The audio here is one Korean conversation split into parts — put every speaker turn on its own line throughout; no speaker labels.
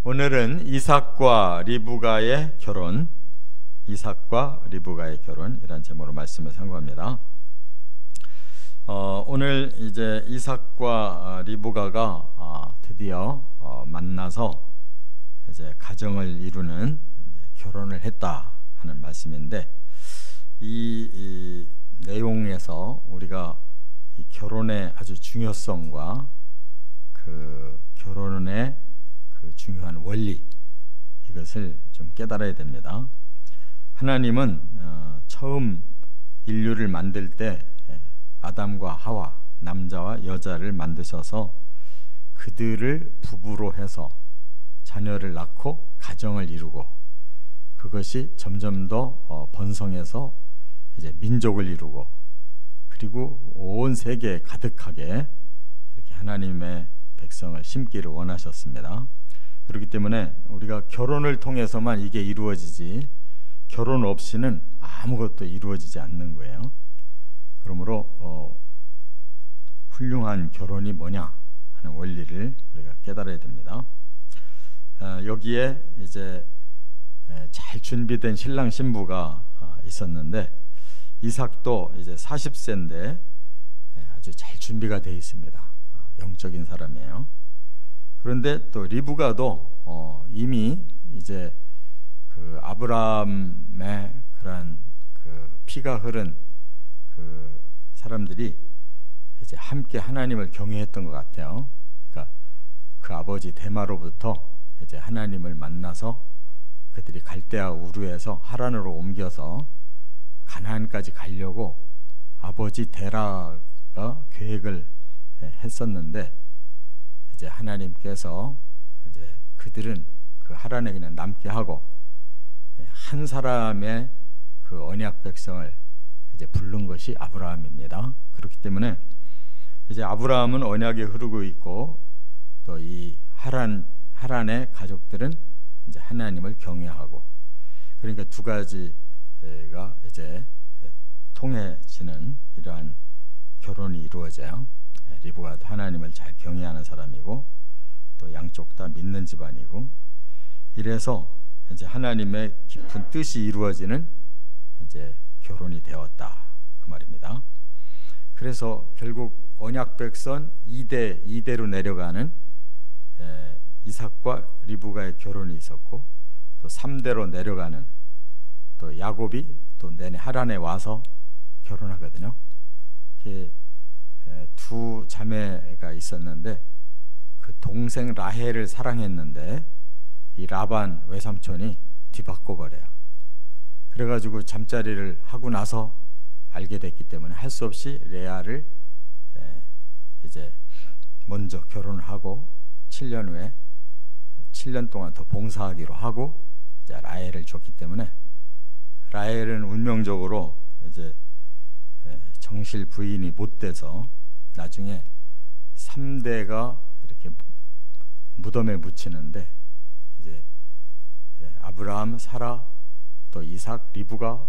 오늘은 이삭과 리브가의 결혼, 이삭과 리브가의 결혼이란 제목으로 말씀을 선고합니다. 오늘 이제 이삭과 리브가가 드디어 만나서 이제 가정을 이루는 결혼을 했다 하는 말씀인데, 이 내용에서 우리가 이 결혼의 아주 중요성과 그 결혼의 그 중요한 원리, 이것을 좀 깨달아야 됩니다. 하나님은 처음 인류를 만들 때 아담과 하와, 남자와 여자를 만드셔서 그들을 부부로 해서 자녀를 낳고 가정을 이루고, 그것이 점점 더 번성해서 이제 민족을 이루고, 그리고 온 세계에 가득하게 이렇게 하나님의 백성을 심기를 원하셨습니다. 그렇기 때문에 우리가 결혼을 통해서만 이게 이루어지지, 결혼 없이는 아무것도 이루어지지 않는 거예요. 그러므로 훌륭한 결혼이 뭐냐 하는 원리를 우리가 깨달아야 됩니다. 여기에 이제 잘 준비된 신랑 신부가 있었는데, 이삭도 이제 40세인데 아주 잘 준비가 되어 있습니다. 영적인 사람이에요. 그런데 또 리브가도 이미 이제 그 아브라함의 그런 그 피가 흐른 그 사람들이 이제 함께 하나님을 경외했던 것 같아요. 그러니까 그 아버지 데마로부터 이제 하나님을 만나서 그들이 갈대아 우르에서 하란으로 옮겨서 가나안까지 가려고 아버지 데라가 계획을 했었는데, 이제 하나님께서 이제 그들은 그 하란에 그냥 남게 하고 한 사람의 그 언약 백성을 이제 부른 것이 아브라함입니다. 그렇기 때문에 이제 아브라함은 언약이 흐르고 있고, 또 이 하란의 가족들은 이제 하나님을 경외하고, 그러니까 두 가지가 이제 통해지는 이러한 결혼이 이루어져요. 리브가도 하나님을 잘 경외하는 사람이고, 또 양쪽 다 믿는 집안이고, 이래서 이제 하나님의 깊은 뜻이 이루어지는 이제 결혼이 되었다, 그 말입니다. 그래서 결국 언약 백성 2대로 내려가는 이삭과 리브가의 결혼이 있었고, 또 3대로 내려가는 또 야곱이 또 내내 하란에 와서 결혼하거든요. 두 자매가 있었는데, 그 동생 라헬을 사랑했는데 이 라반 외삼촌이 뒤바꿔 버려요. 그래가지고 잠자리를 하고 나서 알게 됐기 때문에 할 수 없이 레아를 이제 먼저 결혼을 하고 7년 후에 7년 동안 더 봉사하기로 하고 이제 라헬을 줬기 때문에, 라헬은 운명적으로 이제 정실 부인이 못 돼서 나중에 3대가 이렇게 무덤에 묻히는데, 이제 아브라함, 사라, 또 이삭, 리브가,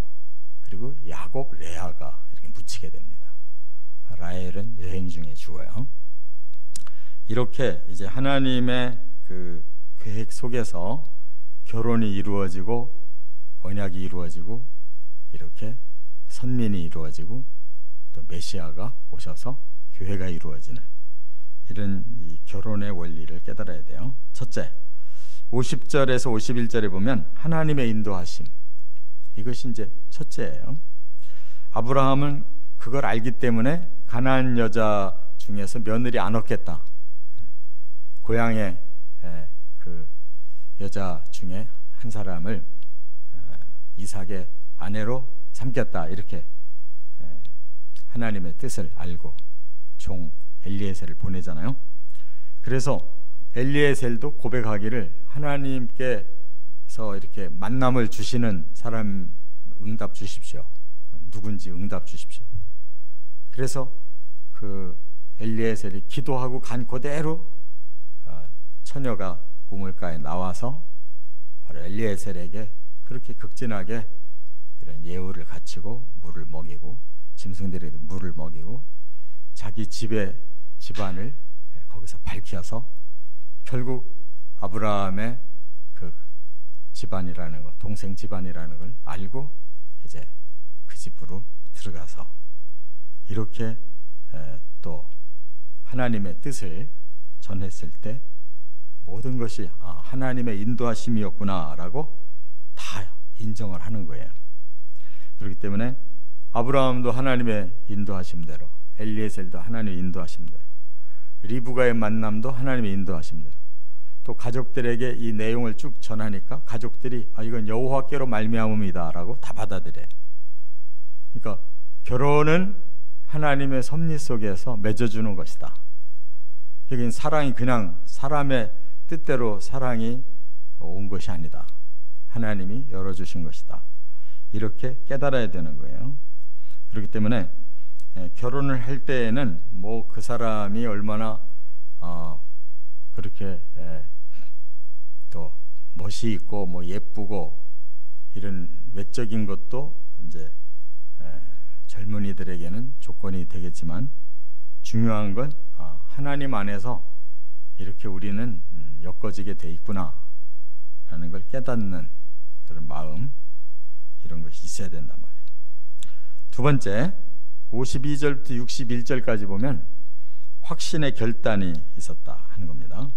그리고 야곱, 레아가 이렇게 묻히게 됩니다. 라헬은 여행 중에 죽어요. 이렇게 이제 하나님의 그 계획 속에서 결혼이 이루어지고, 언약이 이루어지고, 이렇게 선민이 이루어지고, 또 메시아가 오셔서 교회가 이루어지는 이런 이 결혼의 원리를 깨달아야 돼요. 첫째, 50절에서 51절에 보면 하나님의 인도하심, 이것이 이제 첫째예요. 아브라함은 그걸 알기 때문에 가나안 여자 중에서 며느리 안 얻겠다, 고향의 그 여자 중에 한 사람을 이삭의 아내로 삼겠다, 이렇게 하나님의 뜻을 알고 종 엘리에셀을 보내잖아요. 그래서 엘리에셀도 고백하기를, 하나님께서 이렇게 만남을 주시는 사람 응답 주십시오, 누군지 응답 주십시오. 그래서 그 엘리에셀이 기도하고 간 그대로 처녀가 우물가에 나와서 바로 엘리에셀에게 그렇게 극진하게 이런 예우를 갖추고 물을 먹이고, 짐승들에게도 물을 먹이고, 자기 집안을 거기서 밝혀서 결국 아브라함의 그 집안이라는 거, 동생 집안이라는 걸 알고 이제 그 집으로 들어가서 이렇게 또 하나님의 뜻을 전했을 때 모든 것이 하나님의 인도하심이었구나라고 다 인정을 하는 거예요. 그렇기 때문에 아브라함도 하나님의 인도하심대로, 엘리에셀도 하나님의 인도하심대로, 리브가의 만남도 하나님의 인도하심대로, 또 가족들에게 이 내용을 쭉 전하니까 가족들이 이건 여호와께로 말미암음이다라고 다 받아들여요. 그러니까 결혼은 하나님의 섭리 속에서 맺어주는 것이다. 여긴 사랑이 그냥 사람의 뜻대로 사랑이 온 것이 아니다. 하나님이 열어주신 것이다. 이렇게 깨달아야 되는 거예요. 그렇기 때문에 결혼을 할 때에는 뭐 그 사람이 얼마나 그렇게 또 멋이 있고 뭐 예쁘고 이런 외적인 것도 이제 젊은이들에게는 조건이 되겠지만 중요한 건 하나님 안에서 이렇게 우리는 엮어지게 돼 있구나 라는 걸 깨닫는 그런 마음, 이런 것이 있어야 된단 말이에요. 두 번째, 52절부터 61절까지 보면 확신의 결단이 있었다 하는 겁니다.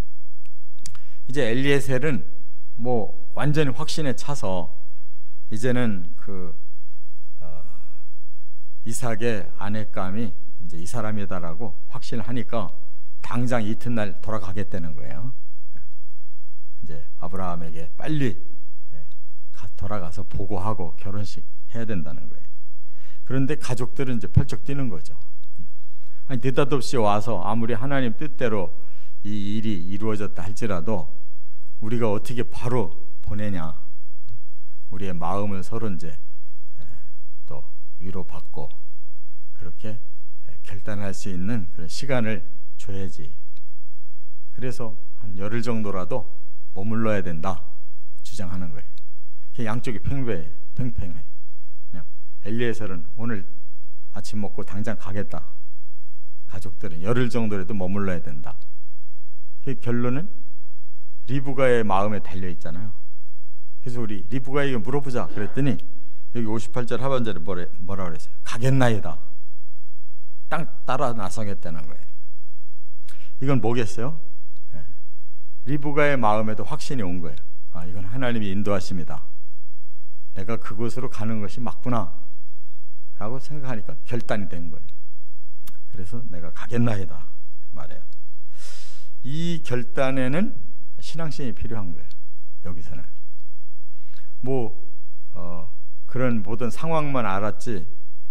이제 엘리에셀은 뭐 완전히 확신에 차서 이제는 그 이삭의 아내감이 이제 이 사람이다라고 확신을 하니까 당장 이튿날 돌아가겠다는 거예요. 이제 아브라함에게 빨리 돌아가서 보고하고 결혼식 해야 된다는 거예요. 그런데 가족들은 이제 펄쩍 뛰는 거죠. 아니 느닷없이 와서 아무리 하나님 뜻대로 이 일이 이루어졌다 할지라도 우리가 어떻게 바로 보내냐, 우리의 마음을 서로 이제 또 위로받고 그렇게 결단할 수 있는 그런 시간을 줘야지. 그래서 한 열흘 정도라도 머물러야 된다 주장하는 거예요. 양쪽이 팽팽해. 그냥 엘리에셀은 오늘 아침 먹고 당장 가겠다. 가족들은 열흘 정도라도 머물러야 된다. 결론은 리브가의 마음에 달려 있잖아요. 그래서 우리 리브가에게 물어보자 그랬더니 여기 58절 하반절에 뭐라 그랬어요? 가겠나이다. 땅 따라 나서겠다는 거예요. 이건 뭐겠어요? 리브가의 마음에도 확신이 온 거예요. 이건 하나님이 인도하십니다. 내가 그곳으로 가는 것이 맞구나 라고 생각하니까 결단이 된 거예요. 그래서 내가 가겠나이다 말해요. 이 결단에는 신앙심이 필요한 거예요. 여기서는 그런 모든 상황만 알았지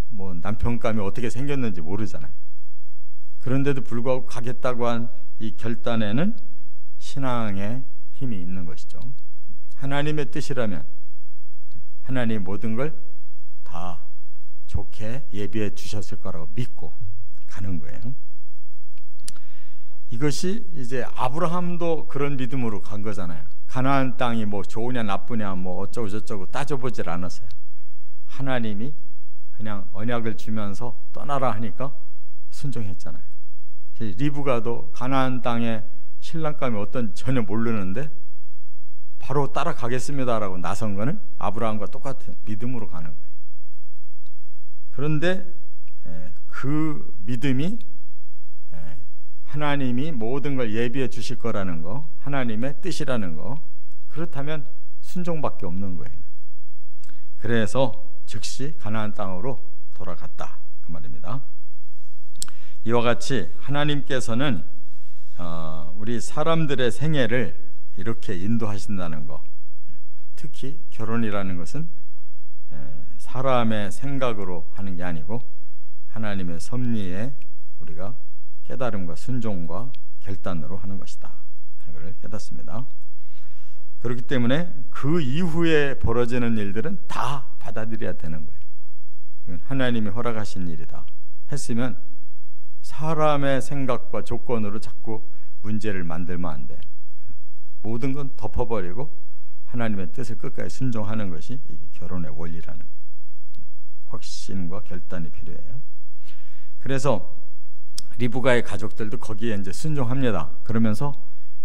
뭐 남편감이 어떻게 생겼는지 모르잖아요. 그런데도 불구하고 가겠다고 한 이 결단에는 신앙의 힘이 있는 것이죠. 하나님의 뜻이라면 하나님이 모든 걸 다 좋게 예비해 주셨을 거라고 믿고 가는 거예요. 이것이 이제 아브라함도 그런 믿음으로 간 거잖아요. 가나안 땅이 뭐 좋으냐 나쁘냐 뭐 어쩌고 저쩌고 따져보질 않았어요. 하나님이 그냥 언약을 주면서 떠나라 하니까 순종했잖아요. 리브가도 가나안 땅의 신랑감이 어떤지 전혀 모르는데 바로 따라가겠습니다라고 나선 거는 아브라함과 똑같은 믿음으로 가는 거예요. 그런데 그 믿음이 하나님이 모든 걸 예비해 주실 거라는 거, 하나님의 뜻이라는 거, 그렇다면 순종밖에 없는 거예요. 그래서 즉시 가나안 땅으로 돌아갔다 그 말입니다. 이와 같이 하나님께서는 우리 사람들의 생애를 이렇게 인도하신다는 거, 특히 결혼이라는 것은 사람의 생각으로 하는 게 아니고 하나님의 섭리에 우리가 깨달음과 순종과 결단으로 하는 것이다 하는 것을 깨닫습니다. 그렇기 때문에 그 이후에 벌어지는 일들은 다 받아들여야 되는 거예요. 이건 하나님이 허락하신 일이다 했으면 사람의 생각과 조건으로 자꾸 문제를 만들면 안 돼요. 모든 건 덮어버리고 하나님의 뜻을 끝까지 순종하는 것이 이 결혼의 원리라는 확신과 결단이 필요해요. 그래서 리브가의 가족들도 거기에 이제 순종합니다. 그러면서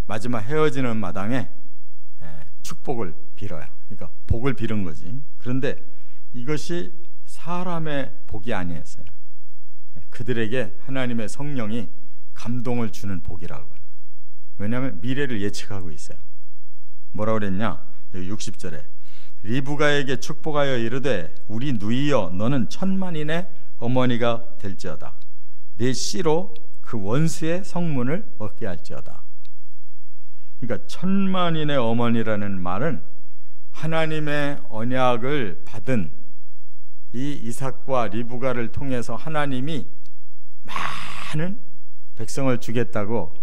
마지막 헤어지는 마당에 축복을 빌어요. 그러니까 복을 빌은 거지. 그런데 이것이 사람의 복이 아니었어요. 그들에게 하나님의 성령이 감동을 주는 복이라고. 왜냐하면 미래를 예측하고 있어요. 뭐라고 그랬냐? 여기 60절에 리브가에게 축복하여 이르되 우리 누이여 너는 천만인의 어머니가 될지어다. 내 씨로 그 원수의 성문을 얻게 할지어다. 그러니까 천만인의 어머니라는 말은 하나님의 언약을 받은 이 이삭과 리브가를 통해서 하나님이 많은 백성을 주겠다고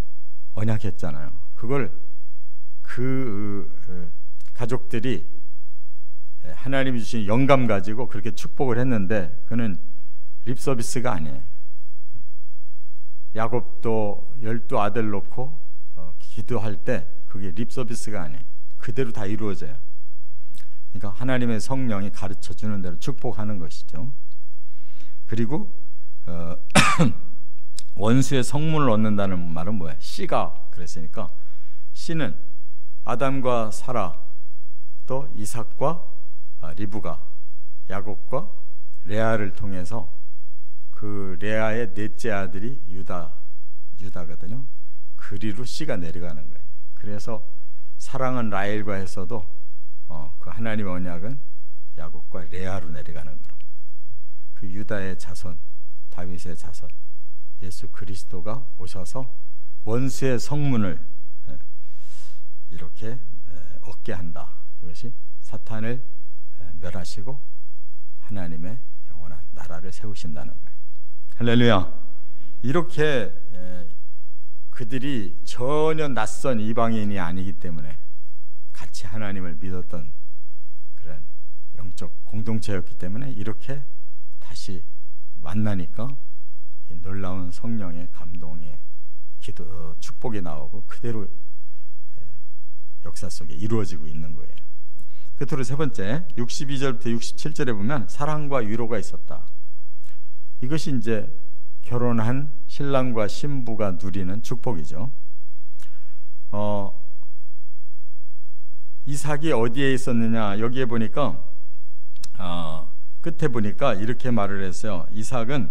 언약했잖아요. 그걸 그 가족들이 하나님이 주신 영감 가지고 그렇게 축복을 했는데 그는 립서비스가 아니에요. 야곱도 12아들 놓고 기도할 때 그게 립서비스가 아니에요. 그대로 다 이루어져요. 그러니까 하나님의 성령이 가르쳐주는 대로 축복하는 것이죠. 그리고 원수의 성문을 얻는다는 말은 뭐야? 씨가 그랬으니까 씨는 아담과 사라 또 이삭과 리브가 야곱과 레아를 통해서 그 레아의 넷째 아들이 유다거든요. 그리로 씨가 내려가는 거예요. 그래서 사랑은 라헬과 해서도 그 하나님의 언약은 야곱과 레아로 내려가는 거예요. 그 유다의 자손, 다윗의 자손, 예수 그리스도가 오셔서 원수의 성문을 이렇게 얻게 한다. 이것이 사탄을 멸하시고 하나님의 영원한 나라를 세우신다는 거예요. 할렐루야. 이렇게 그들이 전혀 낯선 이방인이 아니기 때문에 같이 하나님을 믿었던 그런 영적 공동체였기 때문에 이렇게 다시 만나니까 이 놀라운 성령의 감동의 기도 축복이 나오고 그대로 역사 속에 이루어지고 있는 거예요. 끝으로 세 번째 62절부터 67절에 보면 사랑과 위로가 있었다. 이것이 이제 결혼한 신랑과 신부가 누리는 축복이죠. 이삭이 어디에 있었느냐? 여기에 보니까 끝에 보니까 이렇게 말을 했어요. 이삭은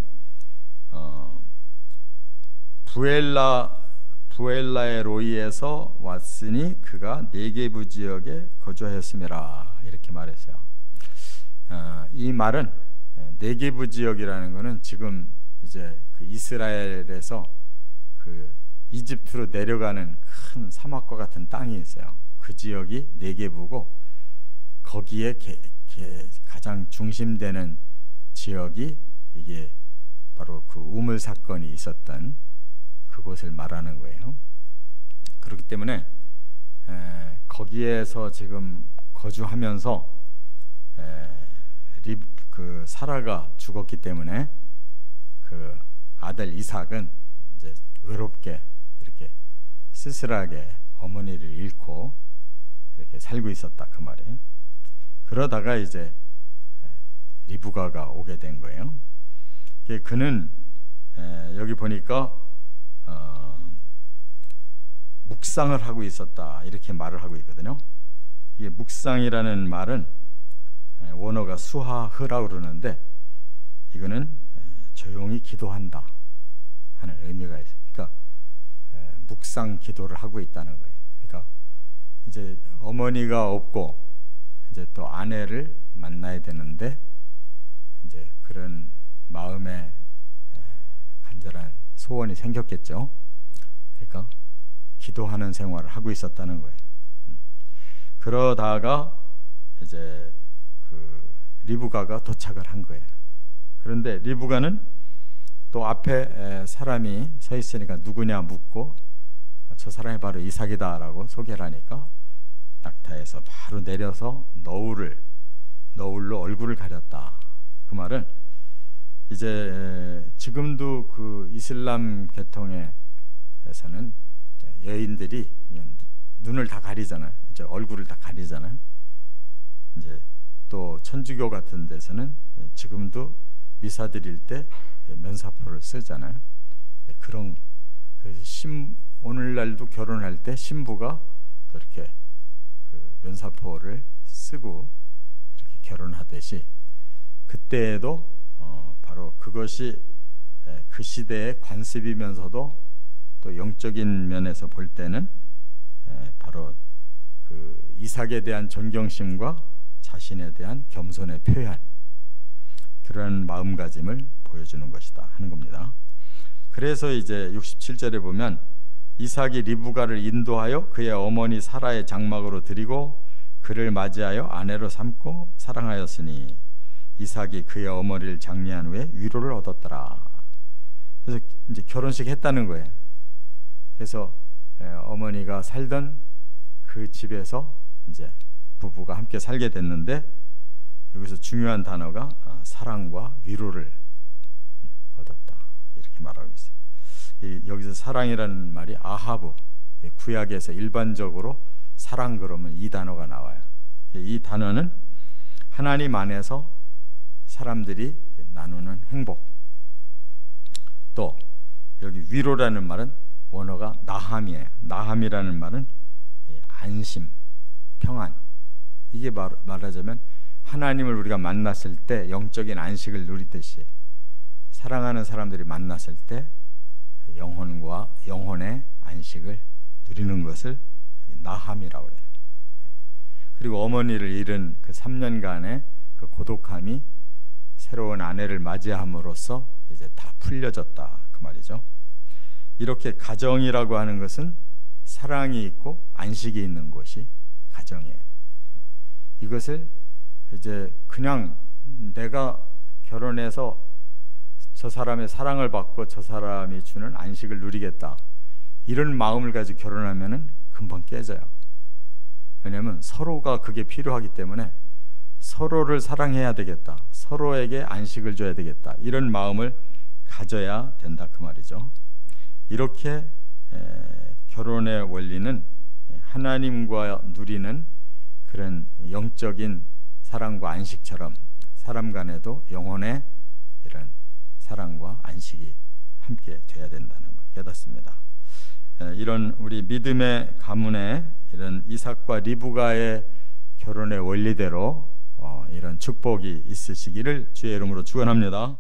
부엘라의 로이에서 왔으니 그가 네게부 지역에 거주하였음이라 이렇게 말했어요. 이 말은 네게부 지역이라는 것은 지금 이제 그 이스라엘에서 그 이집트로 내려가는 큰 사막과 같은 땅이 있어요. 그 지역이 네게부고 거기에 가장 중심되는 지역이 이게 바로 그 우물 사건이 있었던 그곳을 말하는 거예요. 그렇기 때문에 거기에서 지금 거주하면서 그 사라가 죽었기 때문에 그 아들 이삭은 이제 외롭게 이렇게 쓸쓸하게 어머니를 잃고 이렇게 살고 있었다 그 말이에요. 그러다가 이제 리브가가 오게 된 거예요. 그는 여기 보니까 묵상을 하고 있었다 이렇게 말을 하고 있거든요. 이게 묵상이라는 말은 원어가 수하흐라고 그러는데 이거는 조용히 기도한다 하는 의미가 있어요. 그러니까 묵상 기도를 하고 있다는 거예요. 그러니까 이제 어머니가 없고 이제 또 아내를 만나야 되는데 이제 그런 마음에 간절한 소원이 생겼겠죠. 그러니까 기도하는 생활을 하고 있었다는 거예요. 그러다가 이제 그 리브가가 도착을 한 거예요. 그런데 리브가는 또 앞에 사람이 서 있으니까 누구냐 묻고 저 사람이 바로 이삭이다라고 소개를 하니까 낙타에서 바로 내려서 너울로 얼굴을 가렸다. 그 말은 이제 지금도 그 이슬람 계통에서는 여인들이 눈을 다 가리잖아요. 이제 얼굴을 다 가리잖아요. 이제 또 천주교 같은 데서는 지금도 미사 드릴 때 면사포를 쓰잖아요. 그런 그래서 오늘날도 결혼할 때 신부가 이렇게 그 면사포를 쓰고 이렇게 결혼하듯이 그때에도 바로 그것이 그 시대의 관습이면서도 또 영적인 면에서 볼 때는 바로 그 이삭에 대한 존경심과 자신에 대한 겸손의 표현, 그런 마음가짐을 보여주는 것이다 하는 겁니다. 그래서 이제 67절에 보면 이삭이 리브가를 인도하여 그의 어머니 사라의 장막으로 들이고 그를 맞이하여 아내로 삼고 사랑하였으니 이삭이 그의 어머니를 장례한 후에 위로를 얻었더라. 그래서 이제 결혼식 했다는 거예요. 그래서 어머니가 살던 그 집에서 이제 부부가 함께 살게 됐는데, 여기서 중요한 단어가 사랑과 위로를 얻었다 이렇게 말하고 있어요. 여기서 사랑이라는 말이 아하브, 구약에서 일반적으로 사랑 그러면 이 단어가 나와요. 이 단어는 하나님 안에서 사람들이 나누는 행복, 또 여기 위로라는 말은 원어가 나함이에요. 나함이라는 말은 안심, 평안. 이게 말하자면 하나님을 우리가 만났을 때 영적인 안식을 누리듯이 사랑하는 사람들이 만났을 때 영혼과 영혼의 안식을 누리는 것을 나함이라고 그래요. 그리고 어머니를 잃은 그 3년간의 그 고독함이 새로운 아내를 맞이함으로써 이제 다 풀려졌다 그 말이죠. 이렇게 가정이라고 하는 것은 사랑이 있고 안식이 있는 곳이 가정이에요. 이것을 이제 그냥 내가 결혼해서 저 사람의 사랑을 받고 저 사람이 주는 안식을 누리겠다 이런 마음을 가지고 결혼하면은 금방 깨져요. 왜냐하면 서로가 그게 필요하기 때문에 서로를 사랑해야 되겠다, 서로에게 안식을 줘야 되겠다 이런 마음을 가져야 된다 그 말이죠. 이렇게 결혼의 원리는 하나님과 누리는 그런 영적인 사랑과 안식처럼 사람 간에도 영혼의 이런 사랑과 안식이 함께 돼야 된다는 걸 깨닫습니다. 이런 우리 믿음의 가문에 이런 이삭과 리브가의 결혼의 원리대로 이런 축복이 있으시기를 주의 이름으로 축원합니다.